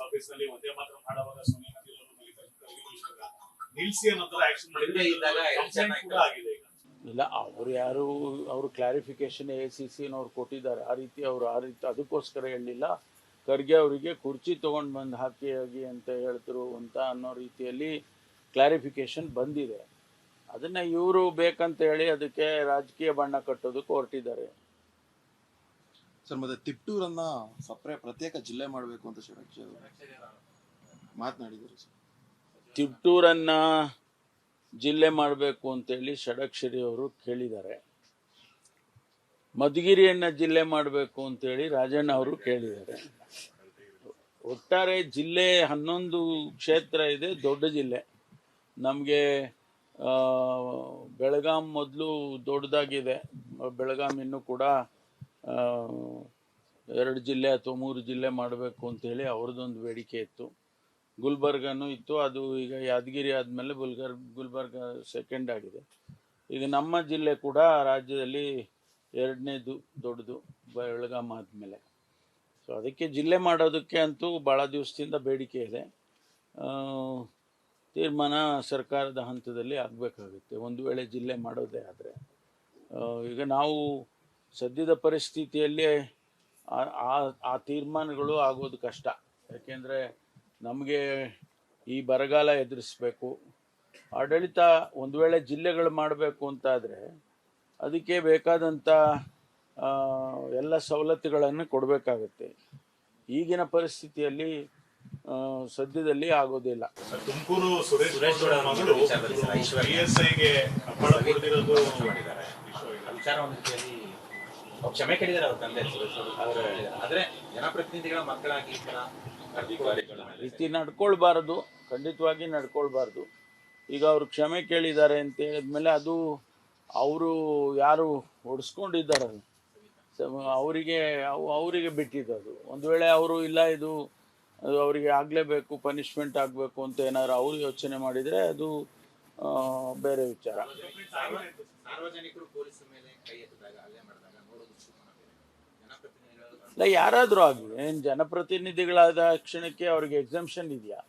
Office ನಲ್ಲಿ ಒಂದೇ ಮಾತ್ರ ಮಾಡುವಾಗ ಸೋನಿಯಾ ಗಾಂಧಿ ಅವರು ನಿಲ್ಸಿ ಅನ್ನೋ ತರ ಆಕ್ಷನ್ ಮಾಡಿದ್ರೆ ಕೂಡ ಆಗಿದೆ ಈಗ. ಇಲ್ಲ, ಅವ್ರು ಯಾರು ಅವರು ಕ್ಲಾರಿಫಿಕೇಶನ್ AICC-ನವ್ರು ಕೊಟ್ಟಿದ್ದಾರೆ. ಆ ರೀತಿ ಅದಕ್ಕೋಸ್ಕರ ಹೇಳಲಿಲ್ಲ. ಖರ್ಗೆ ಅವರಿಗೆ ಕುರ್ಚಿ ತೊಗೊಂಡು ಬಂದು ಹಾಕಿ ಅಂತ ಹೇಳ್ತಿರು ಅಂತ ಅನ್ನೋ ರೀತಿಯಲ್ಲಿ ಕ್ಲಾರಿಫಿಕೇಶನ್ ಬಂದಿದೆ. ಅದನ್ನು ಇವರು ಬೇಕಂತ ಹೇಳಿ ಅದಕ್ಕೆ ರಾಜಕೀಯ ಬಣ್ಣ ಕಟ್ಟೋದಕ್ಕೆ ಹೊರಟಿದ್ದಾರೆ. ಸರ್, ಮತ್ತೆ ತಿಪ್ಟೂರನ್ನ ಪ್ರತ್ಯೇಕ ಜಿಲ್ಲೆ ಮಾಡಬೇಕು ಅಂತ ಷಡಕ್ಷರಿ ಮಾತನಾಡಿದ್ದಾರೆ ಸರ್. ತಿಪ್ಟೂರನ್ನ ಜಿಲ್ಲೆ ಮಾಡಬೇಕು ಅಂತೇಳಿ ಷಡಕ್ಷರಿ ಅವರು ಕೇಳಿದ್ದಾರೆ. ಮಧುಗಿರಿಯನ್ನ ಜಿಲ್ಲೆ ಮಾಡಬೇಕು ಅಂತೇಳಿ ರಾಜಣ್ಣ ಅವರು ಕೇಳಿದ್ದಾರೆ. ಒಟ್ಟಾರೆ ಜಿಲ್ಲೆ 11 ಕ್ಷೇತ್ರ ಇದೆ, ದೊಡ್ಡ ಜಿಲ್ಲೆ. ನಮಗೆ ಬೆಳಗಾಂ ಮೊದಲು ದೊಡ್ಡದಾಗಿದೆ. ಬೆಳಗಾಂ ಇನ್ನೂ ಕೂಡ 2 ಜಿಲ್ಲೆ ಅಥವಾ 3 ಜಿಲ್ಲೆ ಮಾಡಬೇಕು ಅಂತೇಳಿ ಅವ್ರದ್ದೊಂದು ಬೇಡಿಕೆ ಇತ್ತು. ಗುಲ್ಬರ್ಗನೂ ಇತ್ತು. ಅದು ಈಗ ಯಾದಗಿರಿ ಆದಮೇಲೆ ಗುಲ್ಬರ್ಗ ಸೆಕೆಂಡ್ ಆಗಿದೆ. ಈಗ ನಮ್ಮ ಜಿಲ್ಲೆ ಕೂಡ ರಾಜ್ಯದಲ್ಲಿ 2ನೇದು ದೊಡ್ಡದು ಬೆಳಗಾಂ ಆದಮೇಲೆ. ಸೊ ಅದಕ್ಕೆ ಜಿಲ್ಲೆ ಮಾಡೋದಕ್ಕೆ ಅಂತೂ ಭಾಳ ದಿವಸದಿಂದ ಬೇಡಿಕೆ ಇದೆ. ತೀರ್ಮಾನ ಸರ್ಕಾರದ ಹಂತದಲ್ಲಿ ಆಗಬೇಕಾಗುತ್ತೆ ಒಂದು ವೇಳೆ ಜಿಲ್ಲೆ ಮಾಡೋದೇ ಆದರೆ. ಈಗ ನಾವು ಸದ್ಯದ ಪರಿಸ್ಥಿತಿಯಲ್ಲಿ ಆ ತೀರ್ಮಾನಗಳು ಆಗೋದು ಕಷ್ಟ. ಯಾಕೆಂದರೆ ನಮಗೆ ಈ ಬರಗಾಲ ಎದುರಿಸಬೇಕು. ಆಡಳಿತ ಒಂದು ವೇಳೆ ಜಿಲ್ಲೆಗಳು ಮಾಡಬೇಕು ಅಂತಾದರೆ ಅದಕ್ಕೆ ಬೇಕಾದಂಥ ಎಲ್ಲ ಸವಲತ್ತುಗಳನ್ನು ಕೊಡಬೇಕಾಗುತ್ತೆ. ಈಗಿನ ಪರಿಸ್ಥಿತಿಯಲ್ಲಿ ಸದ್ಯದಲ್ಲಿ ಆಗೋದಿಲ್ಲ. ತುಮಕೂರು ಸುರೇಶ್ ಮಗಳು PSIಗೆ ಅಪ್ಪಳ ಕೊಡ್ತಿರೋದು ಕ್ಷಮೆ ಕೇಳಿದ್ದಾರೆ ಅವ್ರ ತಂದೆ ಸುರೇಶ್ ಅವರು. ಆದ್ರೆ ಜನಪ್ರತಿನಿಧಿಗಳ ಮಕ್ಕಳಾಗಿ ರೀತಿ ನಡ್ಕೊಳ್ಬಾರ್ದು, ಖಂಡಿತವಾಗಿ ನಡ್ಕೊಳ್ಬಾರ್ದು. ಈಗ ಅವರು ಕ್ಷಮೆ ಕೇಳಿದ್ದಾರೆ ಅಂತ ಹೇಳಿದ್ಮೇಲೆ ಅದು ಅವರು ಯಾರು ಹೊಡೆಸ್ಕೊಂಡಿದ್ದಾರೆ ಅವರಿಗೆ ಬಿಟ್ಟಿದ್ದು. ಒಂದು ವೇಳೆ ಅವರು ಇಲ್ಲ ಇದು ಅವರಿಗೆ ಆಗಲೇಬೇಕು, ಪನಿಷ್ಮೆಂಟ್ ಆಗಬೇಕು ಅಂತ ಏನಾದ್ರು ಅವರು ಯೋಚನೆ ಮಾಡಿದರೆ ಅದು ಬೇರೆ ವಿಚಾರ. ಇಲ್ಲ, ಯಾರಾದರೂ ಆಗಲಿ, ಏನು ಜನಪ್ರತಿನಿಧಿಗಳಾದ ಕ್ಷಣಕ್ಕೆ ಅವ್ರಿಗೆ ಎಕ್ಸಂಪ್ಷನ್ ಇದೆಯಾ?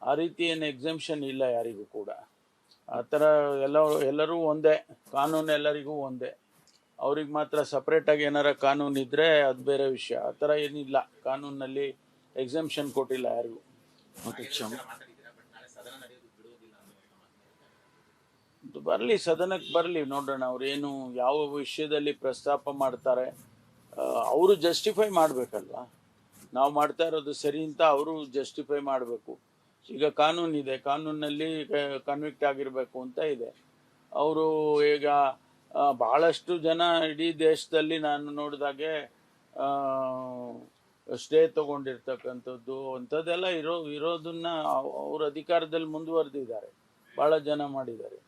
ಆ ರೀತಿ ಏನು ಎಕ್ಸಂಪ್ಷನ್ ಇಲ್ಲ ಯಾರಿಗೂ ಕೂಡ. ಆ ಥರ ಎಲ್ಲರೂ ಒಂದೇ, ಕಾನೂನು ಎಲ್ಲರಿಗೂ ಒಂದೇ. ಅವ್ರಿಗೆ ಮಾತ್ರ ಸಪ್ರೇಟಾಗಿ ಏನಾರ ಕಾನೂನು ಇದ್ದರೆ ಅದು ಬೇರೆ ವಿಷಯ. ಆ ಥರ ಏನಿಲ್ಲ, ಕಾನೂನಲ್ಲಿ ಎಕ್ಸಂಪ್ಷನ್ ಕೊಟ್ಟಿಲ್ಲ ಯಾರಿಗೂ. ಬರಲಿ, ಸದನಕ್ಕೆ ಬರಲಿ, ನೋಡೋಣ ಅವ್ರೇನು ಯಾವ ವಿಷಯದಲ್ಲಿ ಪ್ರಸ್ತಾಪ ಮಾಡ್ತಾರೆ. ಅವರು ಜಸ್ಟಿಫೈ ಮಾಡಬೇಕಲ್ವಾ. ನಾವು ಮಾಡ್ತಾ ಇರೋದು ಸರಿ ಅಂತ ಅವರು ಜಸ್ಟಿಫೈ ಮಾಡಬೇಕು. ಈಗ ಕಾನೂನಿದೆ, ಕಾನೂನಲ್ಲಿ ಕನ್ವಿಕ್ಟ್ ಆಗಿರಬೇಕು ಅಂತ ಇದೆ. ಅವರು ಈಗ ಭಾಳಷ್ಟು ಜನ ಇಡೀ ದೇಶದಲ್ಲಿ ನಾನು ನೋಡಿದಾಗೆ ಸ್ಟೇ ತೊಗೊಂಡಿರ್ತಕ್ಕಂಥದ್ದು ಅಂಥದ್ದೆಲ್ಲ ಇರೋದನ್ನ ಅವ್ರ ಅಧಿಕಾರದಲ್ಲಿ ಮುಂದುವರೆದಿದ್ದಾರೆ. ಭಾಳ ಜನ ಮಾಡಿದ್ದಾರೆ.